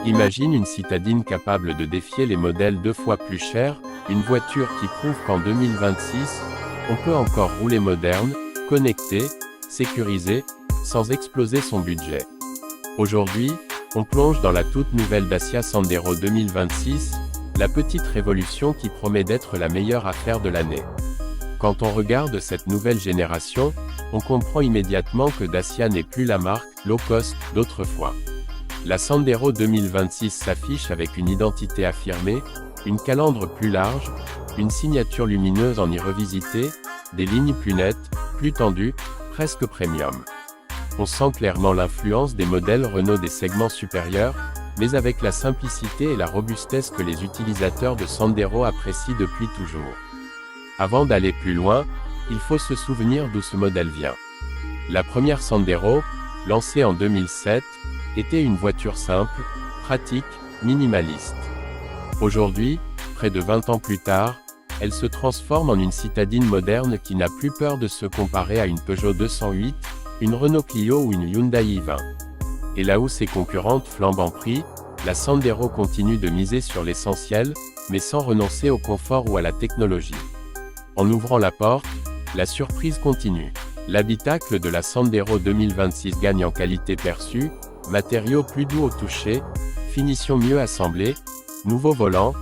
Imagine une citadine capable de défier les modèles 2 fois plus chers, une voiture qui prouve qu'en 2026, on peut encore rouler moderne, connecté, sécurisé, sans exploser son budget. Aujourd'hui, on plonge dans la toute nouvelle Dacia Sandero 2026, la petite révolution qui promet d'être la meilleure affaire de l'année. Quand on regarde cette nouvelle génération, on comprend immédiatement que Dacia n'est plus la marque low cost d'autrefois. La Sandero 2026 s'affiche avec une identité affirmée, une calandre plus large, une signature lumineuse en y revisité, des lignes plus nettes, plus tendues, presque premium. On sent clairement l'influence des modèles Renault des segments supérieurs, mais avec la simplicité et la robustesse que les utilisateurs de Sandero apprécient depuis toujours. Avant d'aller plus loin, il faut se souvenir d'où ce modèle vient. La première Sandero, lancée en 2007, était une voiture simple, pratique, minimaliste. Aujourd'hui, près de 20 ans plus tard, elle se transforme en une citadine moderne qui n'a plus peur de se comparer à une Peugeot 208, une Renault Clio ou une Hyundai i20. Et là où ses concurrentes flambent en prix, la Sandero continue de miser sur l'essentiel, mais sans renoncer au confort ou à la technologie. En ouvrant la porte, la surprise continue. L'habitacle de la Sandero 2026 gagne en qualité perçue, matériaux plus doux au toucher, finition mieux assemblée, nouveau volant,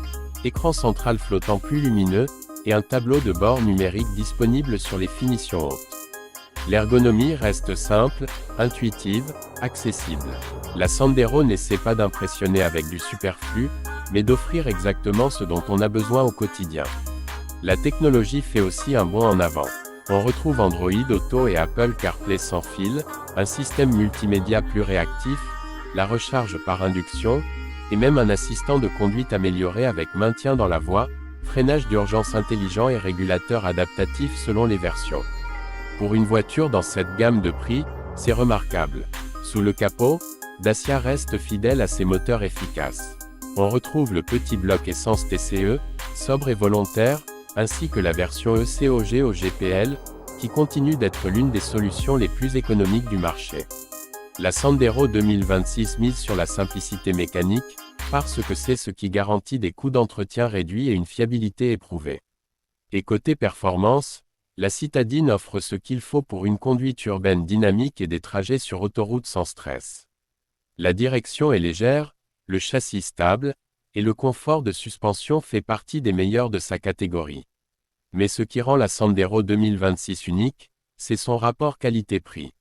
écran central flottant plus lumineux, et un tableau de bord numérique disponible sur les finitions hautes. L'ergonomie reste simple, intuitive, accessible. La Sandero n'essaie pas d'impressionner avec du superflu, mais d'offrir exactement ce dont on a besoin au quotidien. La technologie fait aussi un bond en avant. On retrouve Android Auto et Apple CarPlay sans fil, un système multimédia plus réactif, la recharge par induction, et même un assistant de conduite amélioré avec maintien dans la voie, freinage d'urgence intelligent et régulateur adaptatif selon les versions. Pour une voiture dans cette gamme de prix, c'est remarquable. Sous le capot, Dacia reste fidèle à ses moteurs efficaces. On retrouve le petit bloc essence TCE, sobre et volontaire, ainsi que la version EcoG au GPL, qui continue d'être l'une des solutions les plus économiques du marché. La Sandero 2026 mise sur la simplicité mécanique, parce que c'est ce qui garantit des coûts d'entretien réduits et une fiabilité éprouvée. Et côté performance, la citadine offre ce qu'il faut pour une conduite urbaine dynamique et des trajets sur autoroute sans stress. La direction est légère, le châssis stable, et le confort de suspension fait partie des meilleurs de sa catégorie. Mais ce qui rend la Sandero 2026 unique, c'est son rapport qualité-prix.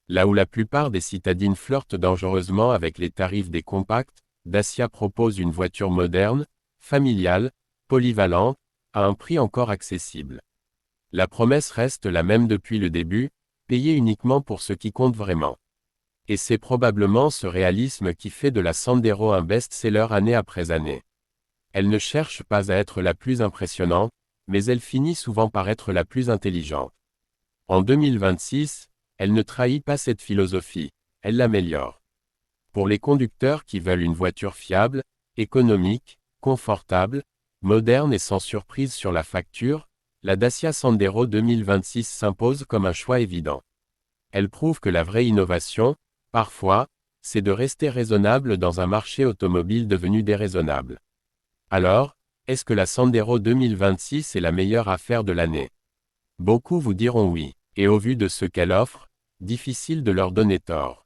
Là où la plupart des citadines flirtent dangereusement avec les tarifs des compacts, Dacia propose une voiture moderne, familiale, polyvalente, à un prix encore accessible. La promesse reste la même depuis le début, payer uniquement pour ce qui compte vraiment. Et c'est probablement ce réalisme qui fait de la Sandero un best-seller année après année. Elle ne cherche pas à être la plus impressionnante, mais elle finit souvent par être la plus intelligente. En 2026, elle ne trahit pas cette philosophie, elle l'améliore. Pour les conducteurs qui veulent une voiture fiable, économique, confortable, moderne et sans surprise sur la facture, la Dacia Sandero 2026 s'impose comme un choix évident. Elle prouve que la vraie innovation, parfois, c'est de rester raisonnable dans un marché automobile devenu déraisonnable. Alors, est-ce que la Sandero 2026 est la meilleure affaire de l'année? Beaucoup vous diront oui, et au vu de ce qu'elle offre, difficile de leur donner tort.